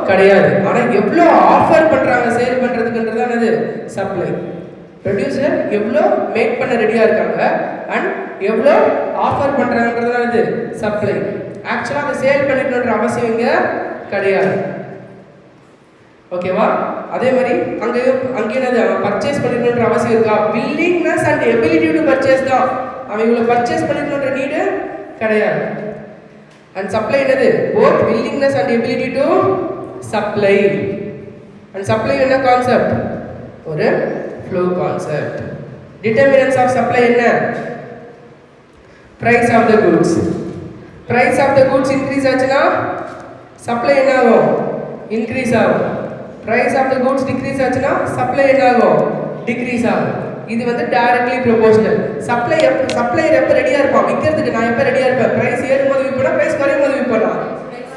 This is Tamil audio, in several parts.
கிடையாது. ஆனா எவ்வளோ ஆஃபர் பண்றாங்க சேல் பண்றதுக்குன்றது என்னது சப்ளை. ப்ரொடியூசர் எவ்வளோ மேக் பண்ண ரெடியா இருக்காங்க அண்ட் எவ்வளோ ஆஃபர் பண்றாங்கன்றது என்னது சப்ளை. ஆக்சுவலா அதை சேல் பண்ணிக்கணுன்ற அவசியம் இங்க கிடையாது. ஓகேவா? அதே மாதிரி அங்கே என்னது பர்ச்சேஸ் பண்ணிக்கணுன்ற அவசியம் இருக்கா? Willingness and ability to purchase தான். அவன் இவ்வளோ பர்ச்சேஸ் பண்ணிக்கணுன்ற நீடு கிடையாது. அண்ட் சப்ளை என்னது both willingness and ability to supply. And supply என்ன கான்செப்ட்? ஒரு flow concept. Determinants of supply என்ன? Price of the goods. Price of the goods increase ஆச்சுன்னா சப்ளை என்ன ஆகும்? இன்க்ரீஸ் ஆகும். Price of the goods decrease ஆச்சுன்னா சப்ளை என்ன ஆகும்? டிக்ரீஸ் ஆகும். இது வந்து டைரக்ட்லி ப்ரொபோஷனல். சப்ளையர் எப்போ ரெடியாக இருப்பான் விற்கிறதுக்கு? நான் எப்போ ரெடியாக இருப்பேன்? ப்ரைஸ் ஏறும்போது விற்பனா, ப்ரைஸ் குறையும் போது விற்பனா?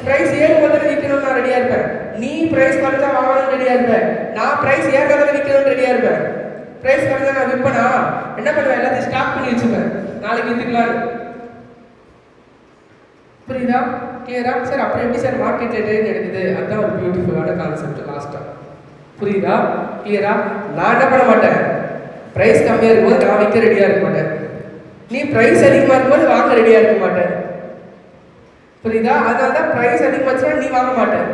ப்ரைஸ் ஏறும்போது விற்கணும்னு நான் ரெடியாக இருப்பேன். நீ ப்ரைஸ் குறைஞ்சா வாங்கணும்னு ரெடியாக இருப்பேன். நான் ப்ரைஸ் ஏறதை விற்கணும்னு ரெடியாக இருப்பேன். ப்ரைஸ் குறைஞ்சா நான் விற்பனா என்ன பண்ணுவேன்? எல்லாத்தையும் ஸ்டாக் பண்ணி வச்சுப்பேன், நாளைக்கு விற்றுக்கலாம். புரியுதா? கிளியரா? சார் அப்புறம் எப்படி சார் மார்க்கெட் ரேட் எடுக்குது? அதுதான் ஒரு பியூட்டிஃபுல்லான கான்செப்ட் லாஸ்ட்டாக. புரியுதா? கிளியரா? நான் என்ன பண்ண மாட்டேன், ப்ரைஸ் கம்மியாக இருக்கும்போது நான் விற்க ரெடியாக இருக்க மாட்டேன். நீ ப்ரைஸ் அதிகமாக இருக்கும்போது வாங்க ரெடியாக இருக்க மாட்டேன். புரியுதா? அதனால தான் ப்ரைஸ் அதிகமாச்சுன்னா நீ வாங்க மாட்டேன்,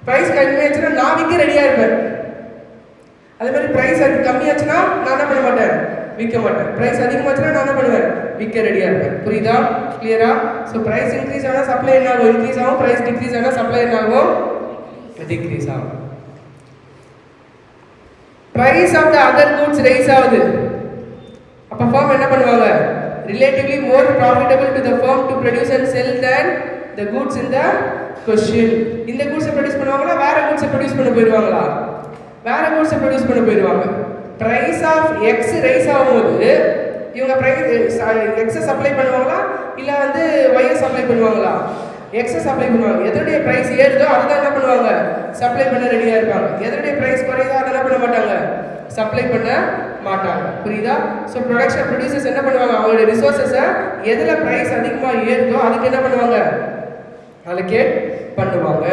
ப்ரைஸ் கம்மியாச்சுன்னா நான் விற்க ரெடியாக இருப்பேன். அதே மாதிரி ப்ரைஸ் கம்மியாச்சுன்னா நான் என்ன பண்ண மாட்டேன், விற்க மாட்டேன். ப்ரைஸ் அதிகமாச்சுன்னா நான் என்ன பண்ணுவேன், விற்க ரெடியாக இருப்பேன். புரியுதா? கிளியரா? ஸோ ப்ரைஸ் இன்க்ரீஸ் ஆனால் சப்ளை என்ன ஆகும்? இன்க்ரீஸ் ஆகும். ப்ரைஸ் டிக்ரீஸ் ஆனால் சப்ளை என்ன ஆகும்? டிக்ரீஸ் ஆகும். price of the other goods rice ஆகுது. அப்ப firm என்ன பண்ணுவாங்க? relatively more profitable to the firm to produce and sell than the goods in the question. இந்த goods ப்ரொடியூஸ் பண்ணுவாங்களா, வேற goods ப்ரொடியூஸ் பண்ண போயிடுவாங்களா? வேற goods ப்ரொடியூஸ் பண்ண போயிடுவாங்க. price of x ரைஸ் ஆகும்போது இவங்க x சப்ளை பண்ணுவாங்களா இல்ல வந்து y சப்ளை பண்ணுவாங்களா? x சப்ளை பண்ணுவாங்க. எதனுடைய பிரைஸ் ஏறுதோ அதை தான் என்ன பண்ணுவாங்க, சப்ளை பண்ண ரெடியா இருப்பாங்க. எதனுடைய பிரைஸ் குறையுதோ அதை என்ன பண்ண மாட்டாங்க, சப்ளை பண்ண மாட்டாங்க. புரியுதா? ஸோ ப்ரொடியூசர்ஸ் என்ன பண்ணுவாங்க, அவங்களுடைய ரிசோர்ஸஸை எதில் பிரைஸ் அதிகமாக ஏறுதோ அதுக்கு என்ன பண்ணுவாங்க, அலோகேட் பண்ணுவாங்க.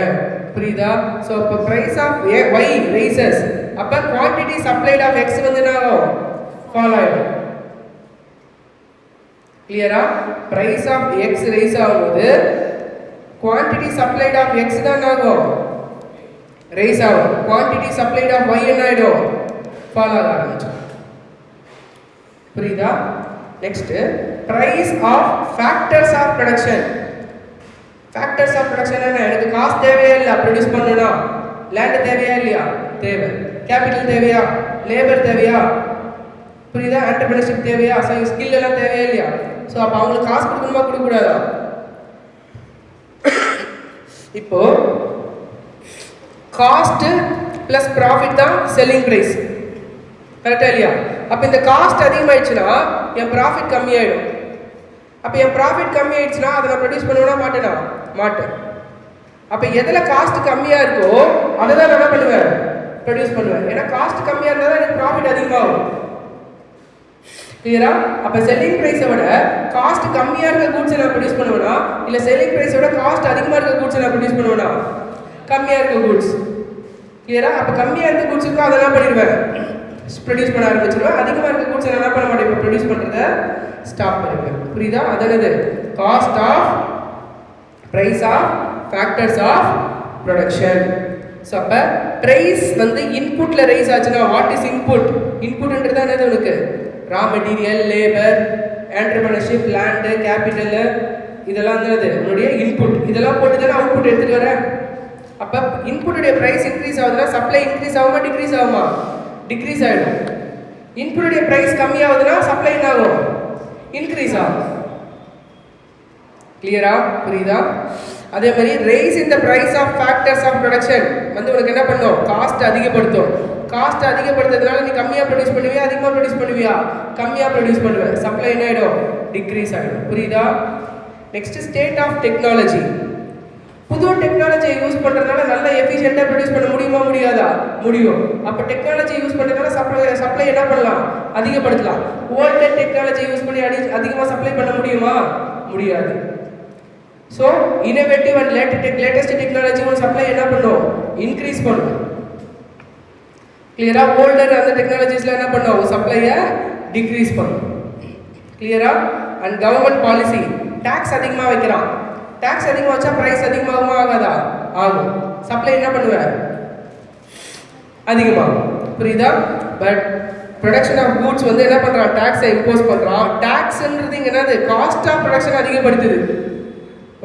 புரியுதா? ஸோ இப்போ பிரைஸ் ஆஃப் y ரைசஸ், அப்போ குவான்டிட்டி சப்ளைட் ஆஃப் x வந்து என்ன ஆகும், ஃபாலோ ஆகிடும். கிளியரா? பிரைஸ் ஆஃப் x ரைஸ் ஆகும்போது quantity supplied of x தான் ஆகும், ரைஸ் ஆகும். quantity supplied of y என்ன ஆயிடும், ஃபால் ஆக ஆரம்பிச்சிடும். புரியுதா? Next price of factors of production. factors of production என்ன, எனக்கு காசு தேவையா இல்ல ப்ரொடியூஸ் பண்ணனும்னா, லேண்ட் தேவையா இல்லையா, தேவை. கேபிட்டல் தேவையா, லேபர் தேவையா, புரியுதா, என்டர்பிரினர்ஷிப் தேவையா, ஸ்கில் எல்லாம் தேவையா இல்லையா. ஸோ அப்போ அவங்களுக்கு காசு கொடுக்கணுமா கொடுக்கக்கூடாதா? இப்போ காஸ்ட் பிளஸ் ப்ராஃபிட் தான் செல்லிங் பிரைஸ், கரெக்டா இல்லையா? அப்போ இந்த காஸ்ட் அதிகமாயிடுச்சுன்னா என் ப்ராஃபிட் கம்மியாயிடும். அப்போ என் ப்ராஃபிட் கம்மியாயிடுச்சுன்னா அதை நான் ப்ரொடியூஸ் பண்ணுவேனா மாட்டேனா, மாட்டேன். அப்போ எதில் காஸ்ட் கம்மியாக இருக்கோ அதை தான் என்ன பண்ணுவேன், ப்ரொடியூஸ் பண்ணுவேன். ஏன்னா காஸ்ட் கம்மியாக இருந்தால் தான் எனக்கு ப்ராஃபிட் அதிகமாகும். கிளியரா? அப்போ செல்லிங் ப்ரைஸை விட காஸ்ட் கம்மியாக இருக்க கூட்ஸை நான் ப்ரொடியூஸ் பண்ணுவேனா இல்லை செல்லிங் ப்ரைஸை விட காஸ்ட் அதிகமாக இருக்க கூட்ஸை நான் ப்ரொடியூஸ் பண்ணுவேனா, கம்மியாக இருக்க கூட்ஸ். கிளியரா? அப்போ கம்மியாக இருக்க கூட்ஸ் இருக்கோ அதை என்ன பண்ணிடுவேன், ப்ரொடியூஸ் பண்ண ஆரம்பிச்சிடுவேன். அதிகமாக இருக்க கூட்ஸை என்ன பண்ண மாட்டேன், இப்போ ப்ரொடியூஸ் பண்ணுறதை ஸ்டாப் பண்ணிடுவேன். புரியுதா? அதனது cost of price of factors of production. So அப்போ ப்ரைஸ் வந்து இன்புட்டில் ரைஸ் ஆச்சுன்னா, வாட் இஸ் இன்புட்? இன்புட்ன்றது என்னது உனக்கு, raw material, labour, entrepreneurship, land, capital, இதெல்லாம் வந்து உன்னுடைய இன்புட். இதெல்லாம் போட்டு தானே அவுட்புட் எடுத்துகிட்டு வரேன். அப்போ இன்புட்டுடைய ப்ரைஸ் இன்க்ரீஸ் ஆகுதுன்னா சப்ளை இன்க்ரீஸ் ஆகுமா டிக்ரீஸ் ஆகுமா, டிக்ரீஸ் ஆகிடும். இன்புட்டுடைய ப்ரைஸ் கம்மியாகுதுன்னா சப்ளை என்ன ஆகும், இன்க்ரீஸ் ஆகும். கிளியரா? புரியுதா? அதே மாதிரி rise in the price of factors of production வந்து உனக்கு என்ன பண்ணும், காஸ்ட் அதிகப்படுத்தும். காஸ்ட் அதிகப்படுத்துறதுனால நீ கம்மியாக ப்ரொடியூஸ் பண்ணுவியா அதிகமாக ப்ரொடியூஸ் பண்ணுவியா, கம்மியாக ப்ரொடியூஸ் பண்ணுவேன். சப்ளை என்ன ஆகிடும், டிக்ரீஸ் ஆகிடும். புரியுதா? Next state of technology. புது டெக்னாலஜியை யூஸ் பண்ணுறதுனால நல்ல எஃபிஷியண்டாக ப்ரொடியூஸ் பண்ண முடியுமா முடியாதா, முடியும். அப்போ டெக்னாலஜி யூஸ் பண்ணுறதுனால சப்ளை என்ன பண்ணலாம், அதிகப்படுத்தலாம். ஓல்டு டெக்னாலஜி யூஸ் பண்ணி அதிகமாக சப்ளை பண்ண முடியுமா, முடியாது. So innovative and latest technology ஒரு சப்ளை என்ன பண்ணும், இன்க்ரீஸ் பண்ணும். கிளியரா? ஓல்டர் அந்த டெக்னாலஜிஸ்ல என்ன பண்ணும், சப்ளையை டிக்ரீஸ் பண்ணும். கிளியரா? அண்ட் கவர்மெண்ட் பாலிசி, டாக்ஸ் அதிகமாக வைக்கிறான். டாக்ஸ் அதிகமாக வச்சா ப்ரைஸ் அதிகமாகுமா ஆகாதா? ஆகும். சப்ளை என்ன பண்ணுவேன், அதிகமாகும். புரியுதா? பட் ப்ரொடக்ஷன் ஆஃப் கூட்ஸ் வந்து என்ன பண்ணுறான், டாக்ஸை இம்போஸ் பண்ணுறான். டாக்ஸ்ன்றது இங்கே என்னது, காஸ்ட் ஆஃப் ப்ரொடக்ஷன் அதிகப்படுத்துது.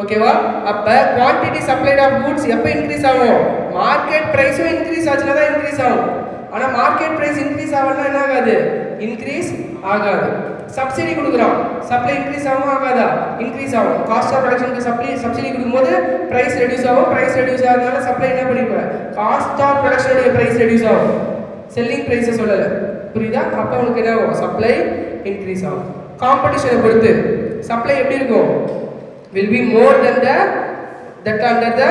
ஓகேவா? அப்போ குவான்டிட்டி சப்ளைட் ஆஃப் கூட்ஸ் எப்போ இன்க்ரீஸ் ஆகும், மார்க்கெட் ப்ரைஸும் இன்க்ரீஸ் ஆச்சுன்னா தான் இன்க்ரீஸ் ஆகும். ஆனால் மார்க்கெட் ப்ரைஸ் இன்க்ரீஸ் ஆகலன்னா என்ன ஆகாது, இன்க்ரீஸ் ஆகாது. சப்சிடி கொடுக்குறோம், சப்ளை இன்க்ரீஸ் ஆகும் ஆகாதா, இன்க்ரீஸ் ஆகும். காஸ்ட் ஆஃப் ப்ரொடக்ஷனுக்கு சப்சிடி கொடுக்கும்போது ப்ரைஸ் ரெடியூஸ் ஆகும். ப்ரைஸ் ரெடியூஸ் ஆகிறதுனால சப்ளை என்ன பண்ணிருப்பேன், காஸ்ட் ஆஃப் ப்ரொடக்ஷனுடைய ப்ரைஸ் ரெடியூஸ் ஆகும். செல்லிங் ப்ரைஸை சொல்லலை. புரியுதா? அப்போ உங்களுக்கு என்ன ஆகும், சப்ளை இன்க்ரீஸ் ஆகும். காம்படிஷனை பொறுத்து சப்ளை எப்படி இருக்கும், will be more than that under the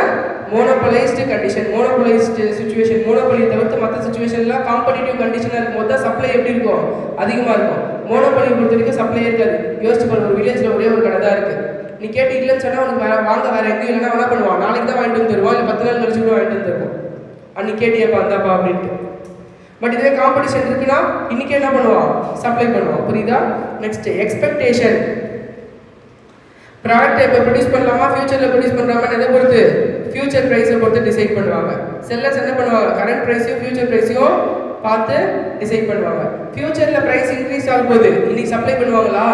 monopolized condition. monopolized situation, monopoly தவிர்த்து மற்ற சிச்சுவேஷன்ல காம்படிட்டிவ் கண்டிஷனாக இருக்கும்போது தான் சப்ளை எப்படி இருக்கும், அதிகமாக இருக்கும். மோனோபொலி பொறுத்த வரைக்கும் சப்ளை இருக்காது. யோசிச்சு பாருங்க, ஒரு வில்லேஜில் ஒரே ஒரு கடை தான் இருக்குது. நீ கேட்டு இல்லைன்னு சொன்னால் உனக்கு வாங்க வேறு எங்கேயும் இல்லைன்னா என்ன பண்ணுவான், நாளைக்கு தான் வாங்கிட்டு வந்து தருவான், இல்லை 10 நாள் கழிச்சு கூட வாங்கிட்டு வந்து தருவான். அன்னைக்கு கேட்டியப்பா அந்தாப்பா அப்படின்ட்டு. பட் இதுவே காம்படிஷன் இருக்குன்னா இன்னைக்கு என்ன பண்ணுவான், சப்ளை பண்ணுவான். புரியுதா? Next expectation. ப்ராடக்ட் இப்போ ப்ரொடியூஸ் பண்ணலாமா, ஃபியூச்சரில் ப்ரொடியூஸ் பண்ணுறாமா, எதை பொறுத்து, ஃபியூச்சர் ப்ரைஸை பொறுத்து டிசைட் பண்ணுவாங்க. செல்லர்ஸ் என்ன பண்ணுவாங்க, கரண்ட் ப்ரைஸையும் ஃபியூச்சர் ப்ரைஸையும் பார்த்து டிசைட் பண்ணுவாங்க. ஃபியூச்சரில் ப்ரைஸ் இன்க்ரீஸ் ஆகும் போது இன்னைக்கு சப்ளை பண்ணுவாங்களா,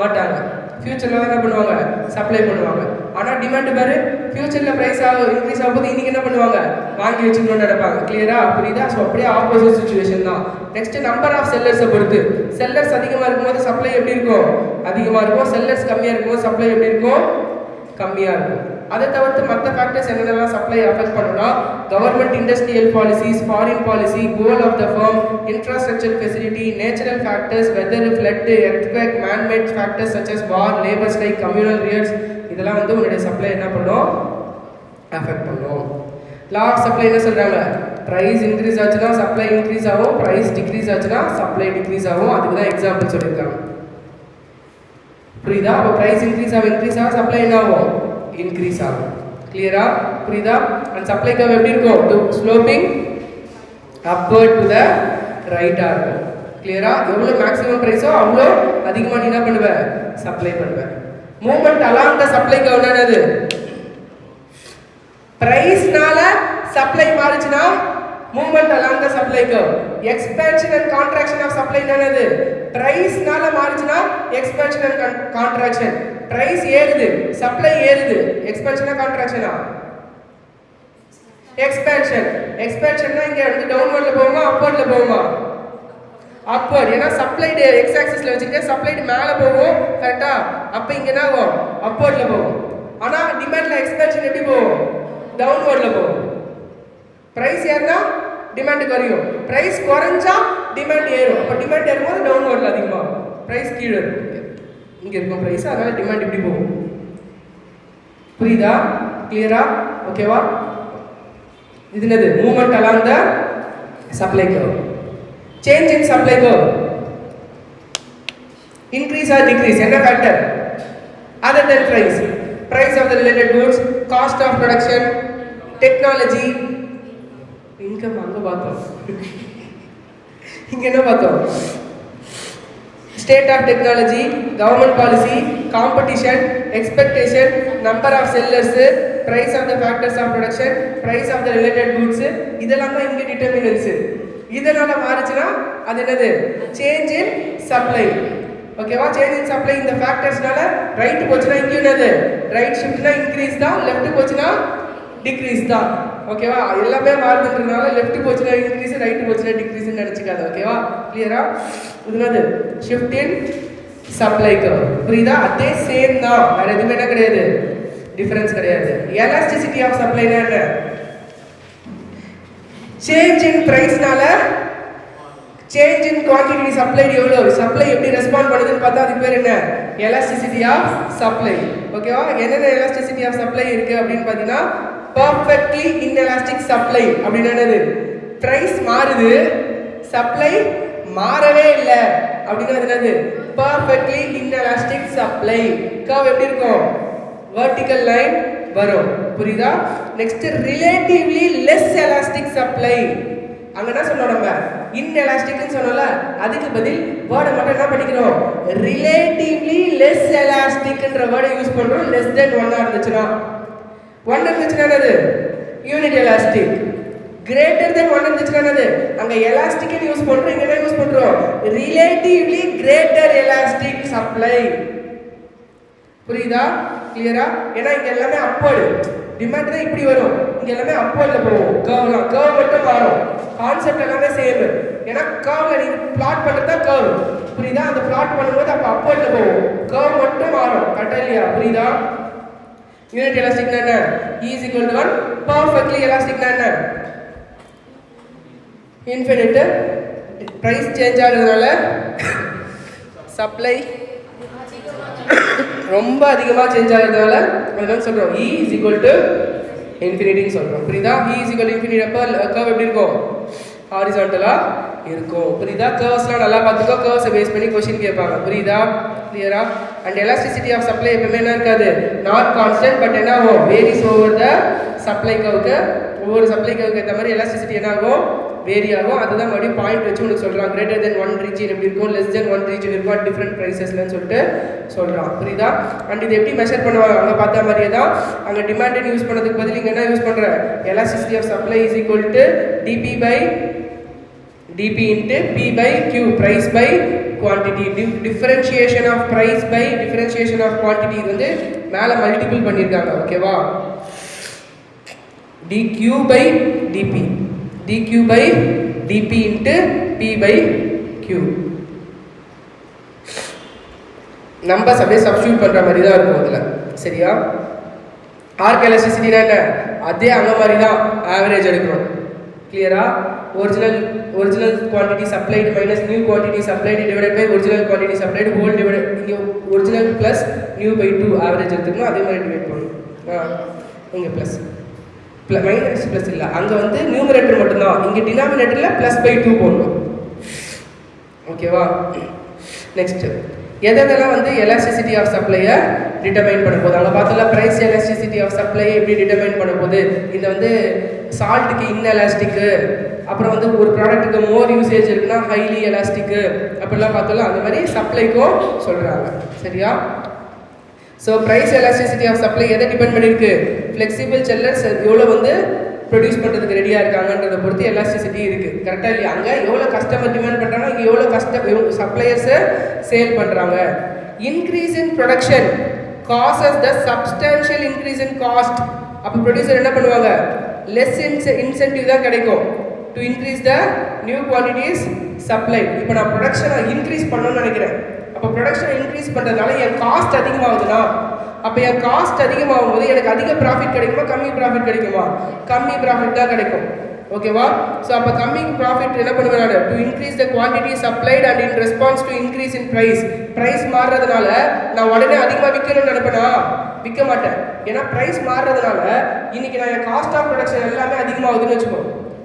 மாட்டாங்க. ஃபியூச்சரில் தான் என்ன பண்ணுவாங்க, சப்ளை பண்ணுவாங்க. ஆனால் டிமாண்ட் பாரு, ஃபியூச்சரில் ப்ரைஸ் இன்க்ரீஸ் ஆகும்போது இன்னைக்கு என்ன பண்ணுவாங்க, வாங்கி வச்சுக்கணும்னு நடப்பாங்க. கிளியரா? புரியுதா? ஸோ அப்படியே ஆப்போசிட் சுச்சுவேஷன் தான். நெக்ஸ்ட் நம்பர் ஆஃப் செல்லர்ஸை பொறுத்து. செல்லர்ஸ் அதிகமாக இருக்கும்போது சப்ளை எப்படி இருக்கும், அதிகமாக இருக்கும். செல்லர்ஸ் கம்மியாக இருக்கும்போது சப்ளை எப்படி இருக்கும், கம்மியாக இருக்கும். அதை தவிர்த்து மற்ற ஃபேக்டர்ஸ் என்னென்னலாம் சப்ளை அஃபெக்ட் பண்ணுன்னா, government industrial policies, foreign policy, goal of the firm, infrastructure facility, natural factors, weather, flood, earthquake, manmade factors such as war, labour strike, communal riots, இதெல்லாம் வந்து உங்களுடைய சப்ளை என்ன பண்ணும், அஃபெக்ட் பண்ணும். லா ஆஃப் சப்ளை என்ன சொல்கிறாங்க, ப்ரைஸ் இன்க்ரீஸ் ஆச்சுன்னா சப்ளை இன்க்ரீஸ் ஆகும், ப்ரைஸ் டிக்ரீஸ் ஆச்சுன்னா சப்ளை டிக்ரீஸ் ஆகும். அதுக்கு தான் எக்ஸாம்பிள் சொல்லியிருக்காங்க. புரியுதா? அப்போ ப்ரைஸ் இன்க்ரீஸ் ஆக சப்ளை என்ன ஆகும், இன்க்ரீஸ் ஆகும். கிளியரா? புரியுதா? அண்ட் சப்ளை கர்வ் எப்படி இருக்கும், ஸ்லோப்பிங் அப்வர்ட் டு த ரைட்டாக இருக்கும். கிளியரா? எவ்வளோ மேக்ஸிமம் ப்ரைஸோ அவ்வளோ அதிகமாக நீ என்ன பண்ணுவேன், சப்ளை பண்ணுவேன். Movement along the supply curve என்னது, பிரைஸ்னால சப்ளை மாறுச்சுன்னா movement along the supply curve. Expansion and contraction of supply என்னது, பிரைஸ்னால மாறுச்சுன்னா எக்ஸ்பேன்ஷன் அண்ட் கான்ட்ராக்ஷன். பிரைஸ் ஏறுது, சப்ளை ஏறுது, எக்ஸ்பேன்ஷனா கான்ட்ராக்ஷனா, எக்ஸ்பேன்ஷன். எக்ஸ்பேன்ஷன்னா இங்க வந்து டவுன்வர்ட்ல போகுமா அப்வர்ட்ல போகுமா, அப்வர்ட். ஏன்னா சப்ளைடு எக்ஸ் ஆக்சிஸ்ல வச்சுக்கிட்டே சப்ளைடு மேலே போகும், கரெக்டா? அப்போ இங்க என்ன ஆகும், அப்வர்ட்ல போகும். ஆனா டிமாண்ட்ல எக்ஸ்பேன்ஷன் எப்படி போகும், டவுன்வர்ட்ல போகும். பிரைஸ் ஏறினா டிமாண்ட் குறையும், பிரைஸ் குறைஞ்சா டிமாண்ட் ஏறும். அப்போ டிமாண்ட் ஏறும்போது டவுன்வர்ட்ல அதிகமாகும், பிரைஸ் கீழே இருக்கும். இங்க இருக்கும் பிரைஸ், அதனால டிமாண்ட் இப்படி போகும். புரியுதா? கிளியரா? ஓகேவா? இது என்னது, movement along the supply curve. Change in supply curve, increase or decrease, என்ன factor other than price? price of the related goods, cost of production, technology, income அங்க பார்த்தோம். இங்க என்ன பார்த்தோம், state of technology, government policy, competition, expectation, number of sellers, price of the factors of production, price of the related goods, இதெல்லாம் தான் இங்க determinants. இதனால மாறுச்சுனா அது என்னது, change in supply. ஓகேவா? சேஞ்ச் இன் சப்ளை இந்த ஃபேக்டர்ஸ்னால ரைட் போச்சுனா இங்க என்னது, ரைட் ஷிஃப்ட்னா இன்க்ரீஸ் தான், லெஃப்ட் போச்சுனா டிக்ரீஸ் தான். ஓகேவா? எல்லாமே மாறுதுன்றனால லெஃப்ட் போச்சுனா இன்க்ரீஸ், ரைட் போச்சுனா டிக்ரீஸ் நினைச்சுக்காத. ஓகேவா? கிளியரா? இதுனது ஷிஃப்ட் இன் சப்ளை கர்வ். புரியுதா? அதே சேம் தான், வேற எதுவுமே என்ன கிடையாது, டிஃபரன்ஸ் கிடையாது. எலாஸ்டிசிட்டி ஆஃப் சப்ளைனா என்ன, சேஞ்ச் இன் பிரைஸ்னால சேஞ்ச் இன் குவான்டிட்டி சப்ளைட் எவ்வளோ, சப்ளை எப்படி ரெஸ்பாண்ட் பண்ணுதுன்னு பார்த்தா அதுக்கு பேர் என்ன, எலாஸ்டிசிட்டி ஆஃப் சப்ளை. ஓகேவா? என்னென்ன எலாஸ்டிசிட்டி ஆஃப் சப்ளை இருக்கு அப்படின்னு பார்த்தீங்கன்னா, பர்ஃபெக்ட்லி இன்எலாஸ்டிக் சப்ளை அப்படின்னு என்னது, பிரைஸ் மாறுது சப்ளை மாறவே இல்லை அப்படின்னா என்னது, பர்ஃபெக்ட்லி இன்எலாஸ்டிக் சப்ளை. கர்வ் எப்படி இருக்கும், vertical line வரும். புரியுதா? next relatively less elastic supply. அங்க என்ன சொன்னோம் நம்ம inelastic னு சொன்னோம்ல, அதுக்கு பதில் வேர்ட் மட்டும் என்ன பண்ணிக்கிறோம், relatively less elastic ன்ற வேர்ட் யூஸ் பண்றோம். less than 1 இருந்துச்சுனா 1 இருந்துச்சுனா என்னது யூனிட் எலாஸ்டிக், greater than 1 இருந்துச்சுனா என்னது அங்க எலாஸ்டிக் னு யூஸ் பண்றோம். இங்க என்ன யூஸ் பண்றோம், relatively greater elastic supply. புரியுதா? கிளியரா? ஏன்னா இங்க எல்லாமே அப்வர்ட் டிமாண்ட் தான் இப்படி வரும், இங்க எல்லாமே அப்வர்ட்ல போகும். கர்வ் மட்டும் மாறும், கான்செப்ட் எல்லாமே சேம். ஏன்னா கர்வ்ல நீங்க பிளாட் பண்றதா கர்வ், புரியுதா? அந்த பிளாட் பண்ணும்போது அப்ப அப்வர்ட்ல போகும், கர்வ் மட்டும் மாறும். கரெக்ட்டா இல்லையா? புரியுதா? யூனிட் எலாஸ்டிக்னா என்ன, E is equal to 1. Perfectly எலாஸ்டிக்னா என்ன, இன்ஃபினிட். பிரைஸ் சேஞ்ச் ஆகுறதுனால சப்ளை ரொம்ப அதிகமா சேஞ்ச் ஆகுறதுனால அதான் சொல்றோம் E is equal to infinity ன்னு சொல்றோம். புரியுதா? E is equal to infinity அப்ப கர்வ் எப்படி இருக்கும், ஹாரிசான்டலா இருக்கும். புரியுதா? கர்வ்ஸ்லாம் நல்லா பார்த்துக்கோ, கர்வ்ஸை பேஸ் பண்ணி क्वेश्चन கேட்பாங்க. புரியுதா? கிளியரா? அண்ட் எலாஸ்டிசிட்டி ஆஃப் சப்ளை எப்பவுமே என்ன இருக்காது, நாட் கான்ஸ்டன்ட், பட் என்ன ஆகும், வேரிஸ் ஓவர் த சப்ளை கர்வ்க்கு. ஒவ்வொரு சப்ளை கர்வ்க்கு ஏற்ற மாதிரி எலாஸ்டிசிட்டி என்ன ஆகும், வேரி ஆகும். அதுதான் மறுபடியும் பாயிண்ட் வச்சு உங்களுக்கு சொல்றான். கிரேட்டர் தென் 1 ரீஜன் எப்படி இருக்கும், லெஸ் தென் 1 ரீஜன் இருக்கும், டிஃபரெண்ட் பிரைசஸ்லன்னு சொல்லிட்டு சொல்றான். புரியுதா? அண்ட் இது எப்படி மெஷர் பண்ணுவாங்க, அங்கே பார்த்த மாதிரியே தான் அங்கே டிமாண்ட் யூஸ் பண்ணதுக்கு பதில் இங்கே என்ன யூஸ் பண்ற, elasticity of supply is equal to dp by dp into p by q, price by quantity. differentiation of price by differentiation of quantity இது வந்து மேல மல்டிபிள் பண்ணிருக்காங்க. ஓகேவா? dq by dp, dq by dp into p by q. Numbers அப்படியே சப்ஸ்டிட்யூட் பண்ற மாதிரி தான் இருக்கும் அதுல. சரியா? ஆர்க் எலாஸ்டிசிட்டினா என்ன, அதே அங்க மாதிரி தான் ஆவரேஜ் எடுக்கணும். கிளியரா? original quantity supplied minus new quantity supplied divided by original quantity supplied whole divided, இங்க original plus new by 2 average எடுத்துக்கணும். அதே மாதிரி டிவைட் பண்ணணும். இங்க பிளஸ் மைனஸ் பிளஸ் இல்ல, அங்க வந்து நியூமரேட்டர் மட்டும் தான், இங்க டினாமினேட்டர்ல பிளஸ் பை 2 போடணும். ஓகேவா? நெக்ஸ்ட் எதெல்லாம் வந்து எலாஸ்டிசிட்டி ஆஃப் சப்ளையை டிட்டர்மைன் பண்ண போகுது, அங்கே பார்த்தோம்ல பிரைஸ் எலாஸ்டிசிட்டி ஆஃப் சப்ளையை எப்படி டிட்டர்மைன் பண்ண போகுது. இது வந்து சால்ட்டுக்கு இன்எலாஸ்டிக்கு, அப்புறம் வந்து ஒரு ப்ராடக்ட்டுக்கு மோர் யூசேஜ் இருக்குன்னா ஹைலி எலாஸ்டிக்கு, அப்படிலாம் பார்த்தோம்ல அந்த மாதிரி சப்ளைக்கும் சொல்கிறாங்க. சரியா? So price elasticity of supply எதை டிபெண்ட் பண்ணியிருக்கு, ஃப்ளெக்சிபிள் செல்லர்ஸ் எவ்வளோ வந்து ப்ரொடியூஸ் பண்ணுறதுக்கு ரெடியாக இருக்காங்கன்றதை பொறுத்து எலாஸ்டிசிட்டி இருக்குது. கரெக்டாக இல்லையா? அங்கே எவ்வளோ கஸ்டமர் டிமாண்ட் பண்ணுறாங்க, இங்கே எவ்வளோ சப்ளையர்ஸை சேல் பண்ணுறாங்க. Increase in production causes the substantial increase in cost. அப்போ ப்ரொடியூசர் என்ன பண்ணுவாங்க, லெஸ் இன்சென்டிவ் தான் கிடைக்கும் to increase the new quantities supply. இப்போ நான் ப்ரொடக்ஷனை இன்க்ரீஸ் பண்ணணும்னு நினைக்கிறேன், அப்போ ப்ரொடக்ஷனை இன்க்ரீஸ் பண்ணுறதுனால என் காஸ்ட் அதிகமாகுதுன்னா, அப்போ என் காஸ்ட் அதிகமாகும் போது எனக்கு அதிக ப்ராஃபிட் கிடைக்குமா, கம்மி ப்ராஃபிட் கிடைக்குமா, கம்மி ப்ராஃபிட் தான் கிடைக்கும். ஓகேவா? ஸோ அப்போ கம்மி ப்ராஃபிட் என்ன பண்ணுவேன் நான், to increase the quantity supplied and in response to increase in price. Price மாறுறதுனால நான் உடனே அதிகமாக விற்கணும்னு நினைப்பேனா, விற்க மாட்டேன். ஏன்னா ப்ரைஸ் மாறுறதுனால இன்னைக்கு நான் என் காஸ்ட் ஆஃப் ப்ரொடக்ஷன் எல்லாமே அதிகமாகுதுன்னு வச்சுக்கோ.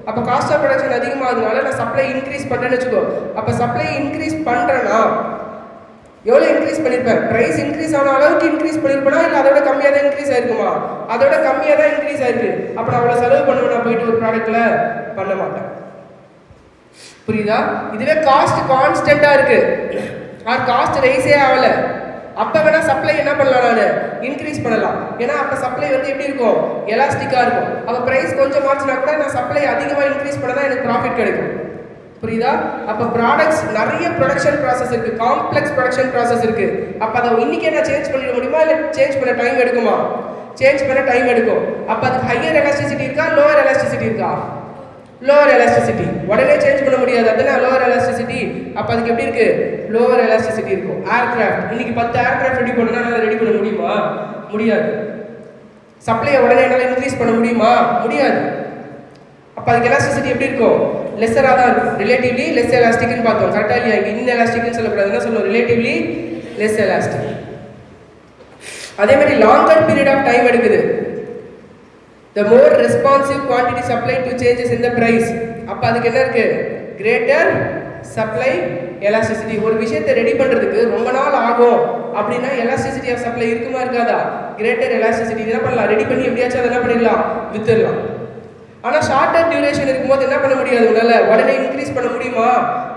அப்போ காஸ்ட் ஆஃப் ப்ரொடக்ஷன் அதிகமாகுதுனால நான் சப்ளை இன்க்ரீஸ் பண்ணுறேன்னு வச்சுக்கோ. அப்போ சப்ளை இன்க்ரீஸ் பண்ணுறேன்னா எவ்வளோ இன்க்ரீஸ் பண்ணியிருப்பேன், ப்ரைஸ் இன்க்ரீஸ் ஆன அளவுக்கு இன்க்ரீஸ் பண்ணியிருப்பேனா, இல்லை அதோட கம்மியாக தான் இன்க்ரீஸ் ஆயிருக்குமா, அதோட கம்மியாக தான் இன்க்ரீஸ் ஆயிருக்கு. அப்போ நான் அவ்வளோ செலவு பண்ணுவேன், நான் போயிட்டு ஒரு ப்ராடக்ட்ல பண்ண மாட்டேன். புரியுதா? இதுவே காஸ்ட் கான்ஸ்டன்ட்டாக இருக்கு, ஆர் காஸ்ட் ரைஸே ஆகலை, அப்போ வேணா சப்ளை என்ன பண்ணலாம், நான் இன்க்ரீஸ் பண்ணலாம். ஏன்னா அப்போ சப்ளை வந்து எப்படி இருக்கும், எலாஸ்டிக்காக இருக்கும். அப்போ ப்ரைஸ் கொஞ்சம் மாற்றினா கூட நான் சப்ளை அதிகமாக இன்க்ரீஸ் பண்ண தான் எனக்கு ப்ராஃபிட் கிடைக்கும். புரியுதா? அப்போ ப்ராடக்ட்ஸ் நிறைய ப்ரொடக்ஷன் ப்ராசஸ் இருக்குது, காம்ப்ளெக்ஸ் ப்ரொடக்ஷன் ப்ராசஸ் இருக்குது. அப்போ அதை இன்றைக்கே நான் சேஞ்ச் பண்ணிட முடியுமா, இல்லை சேஞ்ச் பண்ண டைம் எடுக்குமா, சேஞ்ச் பண்ண டைம் எடுக்கும். அப்போ அதுக்கு ஹையர் எலாஸ்டிசிட்டி இருக்கா, லோவர் எலாஸ்டிசிட்டி இருக்கா, லோவர் எலாஸ்டிசிட்டி. உடனே சேஞ்ச் பண்ண முடியாது, அதுனா லோவர் எலாஸ்டிசிட்டி. அப்போ அதுக்கு எப்படி இருக்குது, லோவர் எலாஸ்டிசிட்டி இருக்கும். ஏர்கிராஃப்ட் இன்னைக்கு 10 ஏர்கிராஃப்ட் ரெடி பண்ணணும்னா என்னால் ரெடி பண்ண முடியுமா, முடியாது. சப்ளையை உடனே என்னால் இன்க்ரீஸ் பண்ண முடியுமா, முடியாது. அப்போ அதுக்கு எலாஸ்டிசிட்டி எப்படி இருக்கும், லெஸ்ஸராக தான் இருக்கும். ரிலேட்டிவ்லி லெஸ் எலாஸ்டிக்னு பார்த்தோம். கரெக்டாக இல்லையா? இங்கே இன் எலாஸ்டிக்னு சொல்லக்கூடாது, என்ன சொல்லணும், ரிலேட்டிவ்லி லெஸ் எலாஸ்டிக். அதே மாதிரி லாங்கர் பீரியட் ஆஃப் டைம் எடுக்குது. the more responsive quantity supplied to changes in the price. அப்போ அதுக்கு என்ன இருக்கு, greater supply எலாஸ்டிசிட்டி. ஒரு விஷயத்தை ரெடி பண்ணுறதுக்கு ரொம்ப நாள் ஆகும் அப்படின்னா எலாஸ்டிசிட்டி ஆஃப் சப்ளை இருக்குமா இருக்காதா? Greater elasticity. என்ன பண்ணலாம்? ரெடி பண்ணி எப்படியாச்சும் அதை என்ன பண்ணிடலாம்? வித்துடலாம். ஆனால் ஷார்ட்டர் டியூரேஷன் இருக்கும்போது என்ன பண்ண முடியாது? உங்களால் உடனே இன்க்ரீஸ் பண்ண முடியுமா?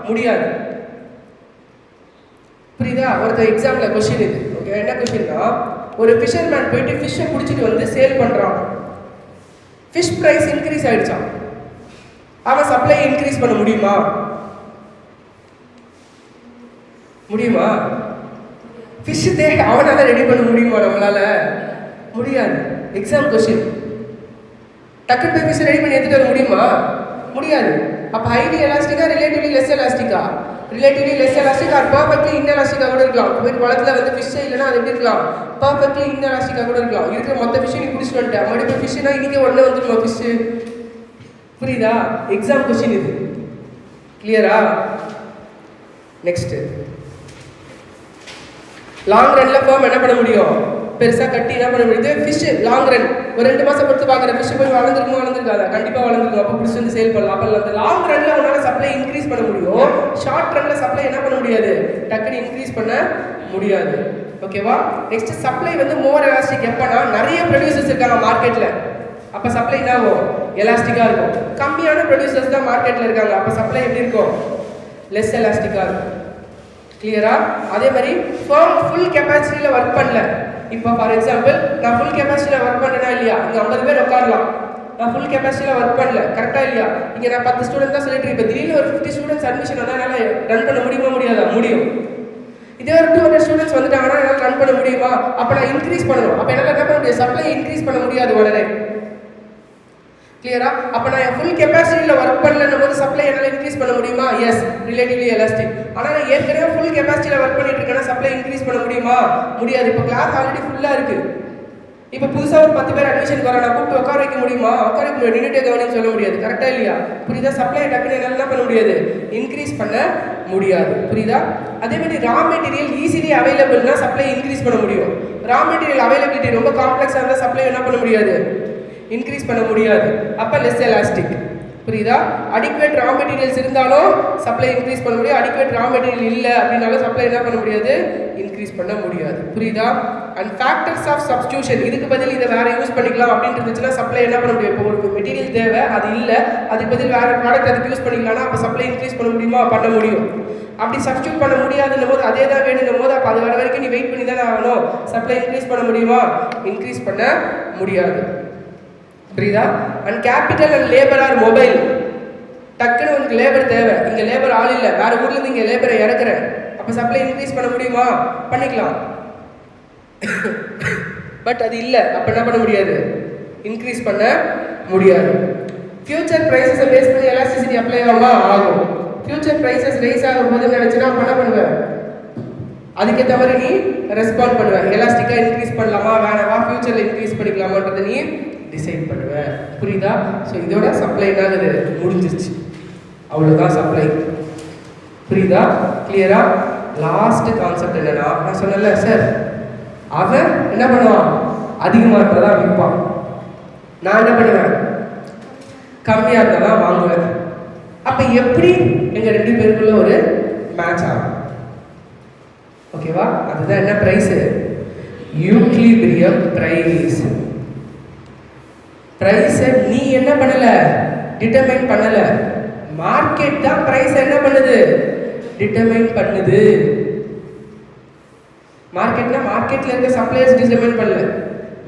முடியாது. புரியுதா? ஒருத்தர் எக்ஸாம்பிள் கொஸ்டின் இது. ஓகே, என்ன கொஸ்டின்னா, ஒரு ஃபிஷர்மேன் போயிட்டு ஃபிஷ்ஷை பிடிச்சிட்டு வந்து சேல் பண்ணுறான். ஃபிஷ் ப்ரைஸ் இன்க்ரீஸ் ஆகிடுச்சான். அவன் சப்ளை இன்க்ரீஸ் பண்ண முடியுமா? முடியுமா? ஃபிஷ் அவனால் ரெடி பண்ண முடியுமா? நம்மளால முடியாது. Exam question. டக்குனு போய் ஃபிஷ் ரெடி பண்ணி எடுத்துகிட்டு வர முடியுமா? முடியாது. அப்போ ஹைலி எலாஸ்டிக்கா, ரிலேட்டிவ்லி லெஸ் எலாஸ்டிக்கா? Relatively less elastic or perfectly இன்எலாஸ்டிக்காக கூட இருக்கலாம். போய் குளத்தில் வந்து ஃபிஷ்ஷே இல்லைன்னா அது எப்படி இருக்கலாம்? பர்ஃபெக்ட்லி இன்எலாஸ்டிக்காக கூட இருக்கலாம். இருக்கிற மொத்த ஃபிஷ்ஷை நீ பிடிச்சிட்டு வந்துட்டேன், மறுபடியும் ஃபிஷ்ஷுனா இன்றைக்கி உடனே வந்துருமா ஃபிஷ்ஷு? புரியுதா? எக்ஸாம் கொஸ்டின் இது. கிளியரா? நெக்ஸ்ட்டு, லாங் ரன்ல ஃபார்ம் என்ன பண்ண முடியும்? பெருசாக கட்டி என்ன பண்ண முடியுது? ஃபிஷ் லாங் ரன் ஒரு 2 மாதம் பொறுத்து பார்க்குற ஃபிஷ் போய் வளர்ந்துருக்குமா? வளர்ந்துருக்காதா? கண்டிப்பாக வளர்ந்துருக்கும். அப்போ பிடிச்சி வந்து சேல் பண்ணலாம். அப்போ அந்த லாங் ரன்ல உன்னால சப்ளை இன்க்ரீஸ் பண்ண முடியும். ஷார்ட் ரன்ல சப்ளை என்ன பண்ண முடியாது? டக்குன்னு இன்க்ரீஸ் பண்ண முடியாது. ஓகேவா? நெக்ஸ்ட், சப்ளை வந்து மோர் எலாஸ்டிக் எப்பனா நிறைய ப்ரொடியூசர்ஸ் இருக்காங்க மார்க்கெட்டில். அப்போ சப்ளை என்ன ஆகும்? எலாஸ்டிக்காக இருக்கும். கம்மியான ப்ரொடியூசர்ஸ் தான் மார்க்கெட்டில் இருக்காங்க. அப்போ சப்ளை எப்படி இருக்கும்? லெஸ் எலாஸ்டிக்காக இருக்கும். கிளியரா? அதே மாதிரி ஃபார்ம் ஃபுல் கெப்பாசிட்டியில் ஒர்க் பண்ணல. இப்போ ஃபார் எக்ஸாம்பிள், நான் ஃபுல் கெப்பாசிட்டியில் ஒர்க் பண்ணுறேன்னா இல்லையா? இங்கே 50 பேர் உட்காரலாம். நான் ஃபுல் கெப்பாசிட்டியில் ஒர்க் பண்ணல, கரெக்டாக இல்லையா? இங்கே நான் 10 ஸ்டூடெண்ட் தான் சொல்லிட்டு இப்போ திடீர்னு ஒரு 50 ஸ்டூடெண்ட்ஸ் அட்மிஷன் வந்தால் என்னால் ரன் பண்ண முடியுமா? முடியாதா? முடியும். இதே ஒரு 200 ஸ்டூடெண்ட்ஸ் வந்துட்டாங்கன்னா என்னால் ரன் பண்ண முடியுமா? அப்போ நான் இன்க்ரீஸ் பண்ணணும். அப்போ என்னால் என்ன பண்ண முடியாது? சப்ளை இன்க்ரீஸ் பண்ண முடியாது உடனே. கிளியரா? அப்போ நான் ஃபுல் கெப்பாசிட்டியில் ஒர்க் பண்ணலன்னும் போது சப்ளை என்னால் இன்க்ரீஸ் பண்ண முடியுமா? Yes, relatively elastic. ஆனால் நான் ஏற்கனவே ஃபுல் கெப்பாசிட்டியில் ஒர்க் பண்ணிட்டு இருக்கேன்னா சப்ளை இன்க்ரீஸ் பண்ண முடியுமா? முடியாது. இப்போ கிளாஸ் ஆல்ரெடி ஃபுல்லாக இருக்குது. இப்போ புதுசாக ஒரு 10 பேர் அட்மிஷனுக்கு வர நான் கூப்பிட்டு உட்கார வைக்க முடியுமா? உட்கார வைக்க முடியாது. நின்றுட்டே கவனின்னு சொல்ல முடியாது. கரெக்டாக இல்லையா? புரியுதா? சப்ளை டக்குன்னு என்னால் என்ன பண்ண முடியாது? இன்க்ரீஸ் பண்ண முடியாது. புரியுதா? அதே மாதிரி ரா மெட்டீரியல் ஈஸிலி அவைலபிள்னா சப்ளை இன்க்ரீஸ் பண்ண முடியும். ரா மெட்டீரியல் அவைலபிலிட்டி ரொம்ப காம்ப்ளெக்ஸாக இருந்தால் சப்ளை என்ன பண்ண முடியாது? இன்க்ரீஸ் பண்ண முடியாது. அப்போ லெஸ் எலாஸ்டிக். புரியுதா? அடிக்குவேட் ரா மெட்டீரியல்ஸ் இருந்தாலும் சப்ளை இன்க்ரீஸ் பண்ண முடியும். அடிக்குவேட் ரா மெட்டீரியல் இல்லை அப்படின்னாலும் சப்ளை என்ன பண்ண முடியாது? இன்க்ரீஸ் பண்ண முடியாது. புரியுதா? அண்ட் ஃபேக்டர்ஸ் ஆஃப் சப்ஸ்டியூஷன், இதுக்கு பதில் இதை வேற யூஸ் பண்ணிக்கலாம் அப்படின்னு இருந்துச்சுன்னா சப்ளை என்ன பண்ண முடியும்? இப்போ ஒரு மெட்டீரியல் தேவை, அது இல்லை, அதுக்கு பதில் வேற ப்ராடக்ட் அதுக்கு யூஸ் பண்ணிக்கலாம்னா அப்போ சப்ளை இன்க்ரீஸ் பண்ண முடியுமா? பண்ண முடியும். அப்படி சப்ஸ்டியூட் பண்ண முடியாதுன்னும் போது அதே தான் வேணும்னும் போது அப்போ அது வர வரைக்கும் நீ வெயிட் பண்ணி தானே ஆகணும். சப்ளை இன்க்ரீஸ் பண்ண முடியுமா? இன்க்ரீஸ் பண்ண முடியாது. புரியுதா? And capital and labour are mobile. டக்குன்னு உனக்கு லேபர் தேவை, இங்கே லேபர் ஆள் இல்லை, வேற ஊர்லேருந்து இங்கே லேபரை இறக்குறேன். அப்போ சப்ளை இன்க்ரீஸ் பண்ண முடியுமா? பண்ணிக்கலாம். பட் அது இல்லை, அப்போ என்ன பண்ண முடியாது? இன்க்ரீஸ் பண்ண முடியாது. ஃபியூச்சர் ப்ரைஸஸை பேஸ் பண்ணி எலாஸ்டிசிட்டி அப்ளை ஆகுமா? ஆகும். ஃபியூச்சர் ப்ரைஸஸ் ரைஸ் ஆகும் போது நினச்சினா என்ன பண்ணுவேன்? அதுக்கேற்ற மாதிரி நீ ரெஸ்பாண்ட் பண்ணுவேன். எலாஸ்டிக்காக இன்க்ரீஸ் பண்ணலாமா வேணாமா, ஃபியூச்சரில் இன்க்ரீஸ் பண்ணிக்கலாமான்றதை நீ டிசைட் பண்ணுவேன். புரியுதா? ஸோ இதோட சப்ளை என்னாகுது? முடிஞ்சிருச்சு. அவ்வளோதான் சப்ளை. புரியுதா? கிளியரா? லாஸ்ட் கான்செப்ட் என்னன்னா, நான் சொன்னல சார், அவன் என்ன பண்ணுவான்? அதிகமாக இருந்தால் விற்பான். நான் என்ன பண்ணுவேன்? கம்மியாக இருந்தால் தான் வாங்குவேன். அப்போ எப்படி எங்கள் 2 பேருக்குள்ள ஒரு மேட்ச் ஆகும்? ஓகேவா? அதுதான் என்ன ப்ரைஸு? Equilibrium price. ப்ரைஸை நீ என்ன பண்ணலை? டிட்டர்மைன் பண்ணலை. மார்க்கெட் தான் ப்ரைஸை என்ன பண்ணுது? டிட்டர்மைன் பண்ணுது. மார்க்கெட்னா மார்க்கெட்டில் இருக்க சப்ளையர்ஸ் டிட்டர்மைன் பண்ணல.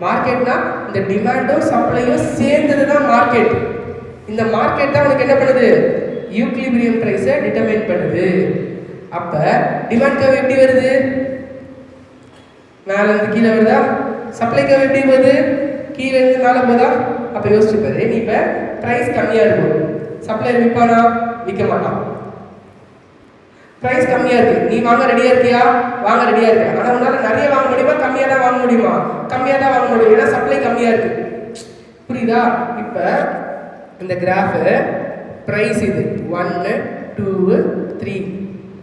மார்க்கெட்னா இந்த டிமாண்டும் சப்ளையும் சேர்ந்தது தான் மார்க்கெட். இந்த மார்க்கெட் தான் உனக்கு என்ன பண்ணுது? யூக்லிபிரியம் ப்ரைஸை டிட்டர்மைன் பண்ணுது. அப்போ டிமாண்ட் கர்வ் எப்படி வருது? மேலேருந்து கீழே வருதா? சப்ளை கர்வ் எப்படி வருது? கீழேருந்து மேலே போதா? அப்போ யோசிச்சுப்பாரு, நீ இப்போ ப்ரைஸ் கம்மியாக இருக்கும், சப்ளையர் விற்பானா? விற்க மாட்டான். ப்ரைஸ் கம்மியாக இருக்குது, நீ வாங்க ரெடியாக இருக்கியா? வாங்க ரெடியாக இருக்க. ஆனால் உன்னால் நிறைய வாங்க முடியுமா? கம்மியாக தான் வாங்க முடியுமா? கம்மியாக தான் வாங்க முடியும், ஏன்னா சப்ளை கம்மியாக இருக்குது. புரியுதா? இப்போ இந்த கிராஃபு ப்ரைஸ் இது 1 2 3,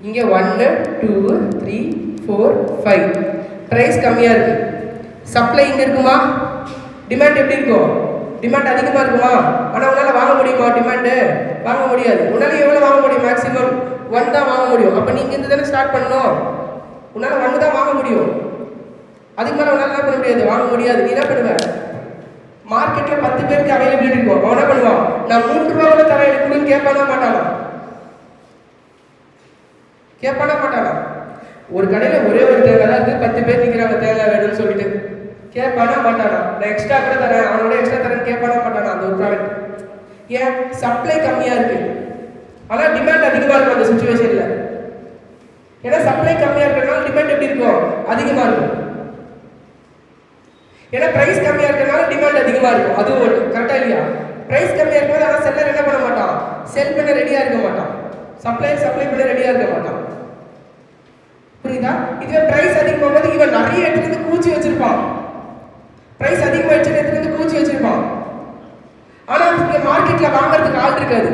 இங்கே 1 2 3 4 5. ப்ரைஸ் கம்மியாக இருக்குது, சப்ளை இங்கே இருக்குமா? டிமாண்ட் எப்படி இருக்கும்? டிமாண்ட் அதிகமாக இருக்குமா? ஆனால் உன்னால் வாங்க முடியுமா? டிமாண்டு வாங்க முடியாது. உன்னால் எவ்வளோ வாங்க முடியும்? மேக்ஸிமம் 1 தான் வாங்க முடியும். அப்ப நீங்க இருந்து தானே ஸ்டார்ட் பண்ணணும். உன்னால 1 தான் வாங்க முடியும், அதுக்கு மேல உன்னால என்ன பண்ண முடியாது, வாங்க முடியாது. நீ என்ன பண்ணுவ, மார்க்கெட்ல 10 பேருக்கு அவைலபிலிட்டி இருக்கும், அவன் என்ன பண்ணுவான், நான் 3 ரூபாய் தரேன் எனக்கு கொடுன்னு கேட்பானா மாட்டானா, கேட்பானா மாட்டானா. ஒரு கடையில ஒரே ஒரு தேங்காய் தான் இருக்கு, 10 பேர் நிக்கிறாங்க தேங்காய் வேணும்னு சொல்லிட்டு, கேட்பானா மாட்டானா. நான் எக்ஸ்ட்ரா கூட தரேன், அவனோட எக்ஸ்ட்ரா தரேன் கேட்பானா மாட்டானா அந்த ஒரு ப்ராடக்ட். ஏன், சப்ளை கம்மியா இருக்கு, ஆனா டிமாண்ட் அதிகமா இருக்கும் அந்த சிச்சுவேஷன்ல. ஏன்னா சப்ளை கம்மியா இருக்கறனால டிமாண்ட் எப்படி இருக்கும், அதிகமா இருக்கும். ஏன்னா பிரைஸ் கம்மியா இருக்கறனால டிமாண்ட் அதிகமா இருக்கும், அது ஒரு கரெக்டா இல்லையா. பிரைஸ் கம்மியா இருக்கும்போது ஆனா செல்லர் என்ன பண்ண மாட்டான், செல் பண்ண ரெடியா இருக்க மாட்டான், சப்ளையர் சப்ளை பண்ண ரெடியா இருக்க மாட்டான். புரியுதா. இதுவே பிரைஸ் அதிகமாகும்போது இவன் நிறைய இடத்துல கூச்சி வச்சிருப்பான், பிரைஸ் அதிகமாயிடுச்சு இடத்துல கூச்சி வச்சிருப்பான். ஆனா இங்க மார்க்கெட்ல வாங்குறதுக்கு ஆள் இருக்காது.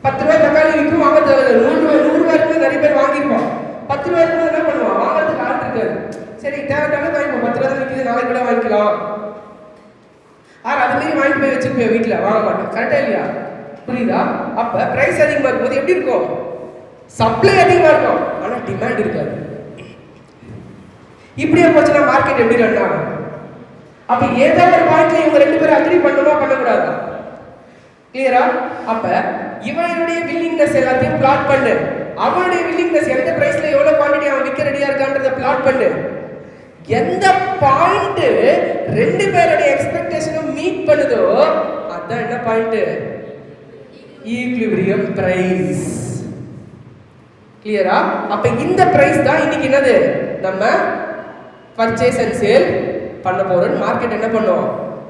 10 ரூபாய் தக்காளி விற்கும், வாங்குறது 100 ரூபாய்க்கு நிறைய பேர் வாங்கிருப்பான். 10 ரூபாய்க்கு என்ன பண்ணுவான், வாங்குறதுக்கு ஆள் இருக்காது. சரி தேவையான வாங்கிப்போம், 10 ரூபாய் விற்கிது நாளைக்கு கூட வாங்கிக்கலாம், அது மாதிரி வாங்கிட்டு போய் வச்சுருப்பேன் வீட்டில், வாங்க மாட்டேன். கரெக்டா இல்லையா. புரியுதா. அப்ப பிரைஸ் அதிகமா இருக்கும்போது எப்படி இருக்கும், சப்ளை அதிகமா இருக்கும் ஆனா டிமாண்ட் இருக்காது. இப்படியே போச்சுன்னா மார்க்கெட் எப்படி ரன் ஆகும். அப்ப ஏதோ ஒரு பாயிண்ட்ல இவங்க 2 பேரும் அக்ரி பண்ணுமா பண்ணக்கூடாதா, கிளியரா. அப்ப இவனுடைய வில்லிங்னஸ் எல்லாத்தையும் பிளாட் பண்ணு, அவனுடைய வில்லிங்னஸ் எந்த பிரைஸ்ல எவ்வளவு குவாண்டிட்டி அவன் விற்க ரெடியா இருக்கான்றத பிளாட் பண்ணு. எந்த பாயிண்ட் 2 பேருடைய எக்ஸ்பெக்டேஷனும் மீட் பண்ணுதோ அதான் என்ன பாயிண்ட், ஈக்விலிபிரியம் பிரைஸ். கிளியரா. அப்ப இந்த பிரைஸ் தான் இன்னைக்கு என்னது, நம்ம பர்ச்சேஸ் அண்ட் சேல் பண்ண போறோம். மார்க்கெட் என்ன பண்ணுவோம்,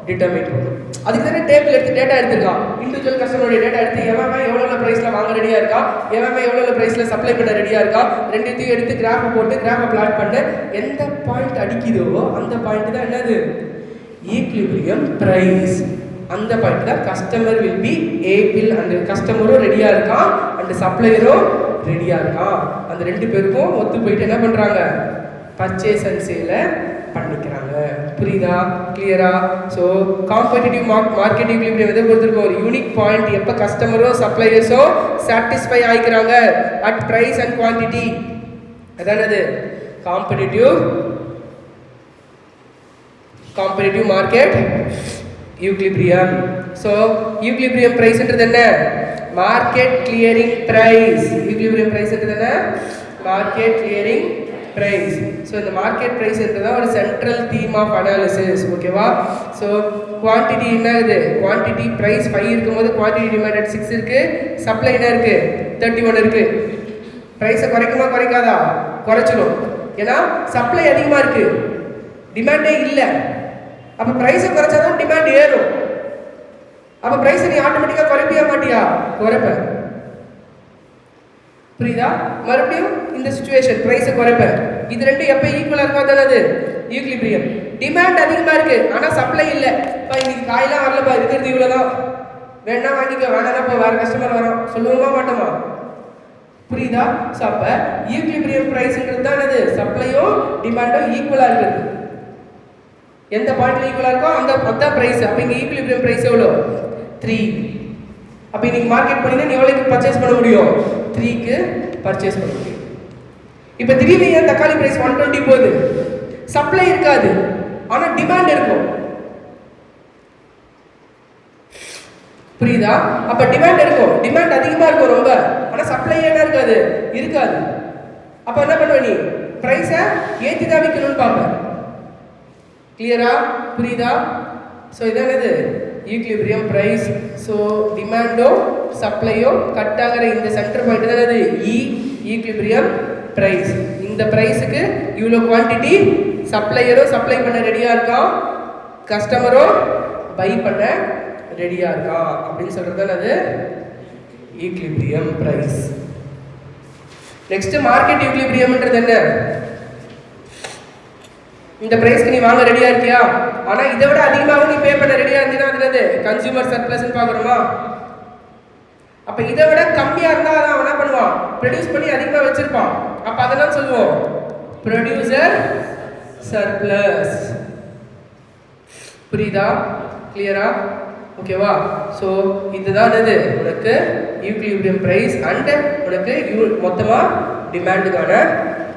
டிட்டர்மைன் பண்ணும். அதுக்கு தானே டேபிள் எடுத்து டேட்டா எடுத்துக்கலாம், இண்டிவிஜுவல் கஸ்டமருடைய டேட்டா எடுத்து எவன் எவ்வளவு பிரைஸ்ல வாங்க ரெடியா இருக்கா, எவன் எவ்வளவு பிரைஸ்ல சப்ளை பண்ண ரெடியா இருக்கா, ரெண்டுத்தையும் எடுத்து கிராஃப் போட்டு கிராஃபை பிளாட் பண்ண எந்த பாயிண்ட் அடிக்குதோ அந்த பாயிண்ட் தான் என்னது, ஈக்விலிபிரியம் பிரைஸ். அந்த பாயிண்ட் தான் கஸ்டமர் வில் பி ஏபிள், அந்த கஸ்டமரும் ரெடியா இருக்கான் அண்ட் சப்ளையரும் ரெடியா இருக்கான். அந்த 2 பேருக்கும் ஒத்து போயிட்டு என்ன பண்றாங்க, பர்ச்சேஸ் அண்ட் சேல பண்ணிக்கிறாங்க. புரியுதா, கிளியரா. ஸோ காம்படிட்டிவ் மார்க்கெட் ஈக்விலிபிரியம் எதை பொறுத்திருக்கும், ஒரு யூனிக் பாயிண்ட் எப்போ கஸ்டமரோ சப்ளையர்ஸோ சாட்டிஸ்ஃபை ஆகிக்கிறாங்க அட் பிரைஸ் அண்ட் குவான்டிட்டி, அதானது competitive market equilibrium. So equilibrium பிரைஸ்ன்றது என்ன, மார்க்கெட் கிளியரிங் பிரைஸ். ஈக்விலிபிரியம் பிரைஸ்ன்றது என்ன, மார்க்கெட் கிளியரிங் பிரைஸ். ஸோ இந்த மார்க்கெட் பிரைஸ் என்றது ஒரு சென்ட்ரல் தீம் ஆஃப் அனாலிசிஸ். ஓகேவா. ஸோ குவான்டிட்டி என்ன இது, குவான்டிட்டி பிரைஸ் 5 இருக்கும்போது குவான்டிட்டி டிமாண்ட் அட் 6 இருக்கு, சப்ளை என்ன இருக்கு 31 இருக்கு. பிரைஸை குறைக்குமா குறைக்காதா, குறைச்சிடும். ஏன்னா சப்ளை அதிகமாக இருக்கு, டிமாண்டே இல்லை. அப்போ பிரைஸை குறைச்சாதான் டிமாண்ட் ஏறும். அப்போ பிரைஸை நீ ஆட்டோமேட்டிக்காக குறைப்பியா மாட்டியா, குறைப்ப. புரியுதா. மறுபடியும் இந்த சிச்சுவேஷன் பிரைஸை குறைப்ப, இது 2 எப்போ ஈக்குவலாக இருக்கா தானே ஈக்விலிபிரியம். டிமாண்ட் அதிகமாக இருக்கு ஆனா சப்ளை இல்லை, இப்போ இன்னைக்கு காயெல்லாம் வரலப்பா, இருக்கிறது இவ்வளோதான், வேணா வாங்கிக்க, வேணா இப்போ வேற கஸ்டமர் வரோம் சொல்லுவோமா மாட்டோமா. புரியுதா. ஸோ அப்போ ஈக்விலிபிரியம் பிரைஸ்ன்றது தான் என்னது, சப்ளையும் டிமாண்டும் ஈக்குவலாக இருக்குது. எந்த பாயிண்ட்ல ஈக்குவலாக இருக்கோ அந்த பிரைஸ். அப்போ இங்கே ஈக்விலிபிரியம் பிரைஸ் எவ்வளோ, 3. அப்போ இன்னைக்கு மார்க்கெட் பண்ணினா நீ எவ்வளோக்கு பர்ச்சேஸ் பண்ண முடியும், 3க்கு பர்ச்சேஸ் பண்ண முடியும். இப்போ திடீர்னு ஏன் தக்காளி பிரைஸ் 120 போகுது, சப்ளை இருக்காது ஆனா டிமாண்ட் இருக்கும். புரியுதா. அப்ப டிமாண்ட் இருக்கும், டிமாண்ட் அதிகமா இருக்கும் ரொம்ப, ஆனா சப்ளை என்ன இருக்காது, இருக்காது. அப்ப என்ன பண்ணுவ, நீ பிரைஸை ஏற்றி தான் விற்கணும்னு பார்ப்ப. கிளியரா. புரியுதா. ஸோ இதானது ஈக்விலிபிரியம் பிரைஸ். ஸோ டிமாண்டோ சப்ளையோ கட் ஆகிற இந்த சென்டர் பாயிண்ட் தானது ஈக்விலிபிரியம் பிரைஸ். இந்த பிரைஸுக்கு இவ்வளோ குவான்டிட்டி, சப்ளையரோ சப்ளை பண்ண ரெடியா இருக்கான், கஸ்டமரோ பை பண்ண ரெடியா இருக்கான் அப்படின்னு சொல்றது அது ஈக்விலிபிரியம் பிரைஸ். நெக்ஸ்ட் மார்க்கெட் ஈக்விலிபிரியம்ன்றது என்ன, இந்த பிரைஸ்க்கு நீ வாங்க ரெடியா இருக்கியா, ஆனா இதை விட அதிகமாக நீ பே பண்ண ரெடியா இருந்தீங்கன்னா அது என்னது, கன்சியூமர் சர்ப்ளஸ் பார்க்குறோமா. அப்ப இதை விட கம்மியா இருந்தா அவன் என்ன பண்ணுவான், ப்ரொடியூஸ் பண்ணி அதிகமா வச்சிருப்பான். அப்ப அதெல்லாம் சொல்லுவோம் ப்ரொடியூசர் சர்ப்ளஸ். புரியுதா, கிளியரா. ஓகேவா? ஸோ இதுதான் என்னது உனக்கு ஈக்விலிபிரியம் பிரைஸ் அண்ட் உனக்கு மொத்தமாக டிமாண்டுக்கான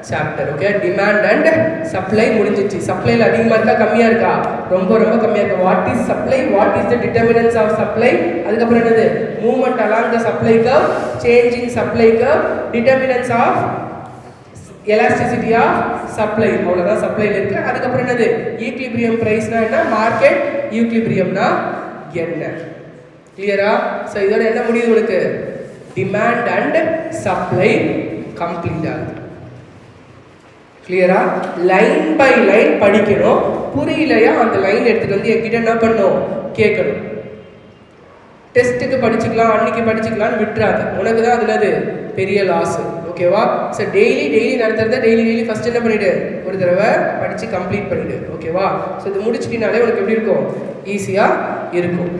chapter. Okay, demand and supply முடிஞ்சிச்சு. சப்ளைல அதிகமாக இருக்கா கம்மியாக இருக்கா? ரொம்ப ரொம்ப கம்மியாக இருக்கா. What is supply, what is the determinants of supply, அதுக்கப்புறம் என்னது movement along the supply curve, change in supply curve, determinants of elasticity of supply. அவ்வளோதான் சப்ளைல இருக்கு. அதுக்கப்புறம் என்னது ஈக்விலிபிரியம் பிரைஸ்னா என்ன, மார்க்கெட் ஈக்விலிபிரியம்னா என்ன. கிளியரா? ஸோ இதோட என்ன முடியுது உனக்கு, டிமாண்ட் அண்ட் சப்ளை கம்ப்ளீட் ஆகுது. கிளியரா? லைன் பை லைன் படிக்கணும். புரியலையா அந்த லைன் எடுத்துட்டு வந்து என்கிட்ட என்ன பண்ணணும், கேட்கணும். டெஸ்ட்டுக்கு படிச்சுக்கலாம், அன்னைக்கு படிச்சுக்கலாம்னு விட்டுறாது. உனக்கு தான் அதுல அது பெரிய லாஸ். ஓகேவா? ஸோ டெய்லி நடத்துறத டெய்லி ஃபர்ஸ்ட் என்ன பண்ணிடு, ஒரு தடவை படிச்சு கம்ப்ளீட் பண்ணிடு. ஓகேவா? ஸோ இது முடிச்சிட்டினாலே உனக்கு எப்படி இருக்கும், ஈஸியாக இருக்கும்.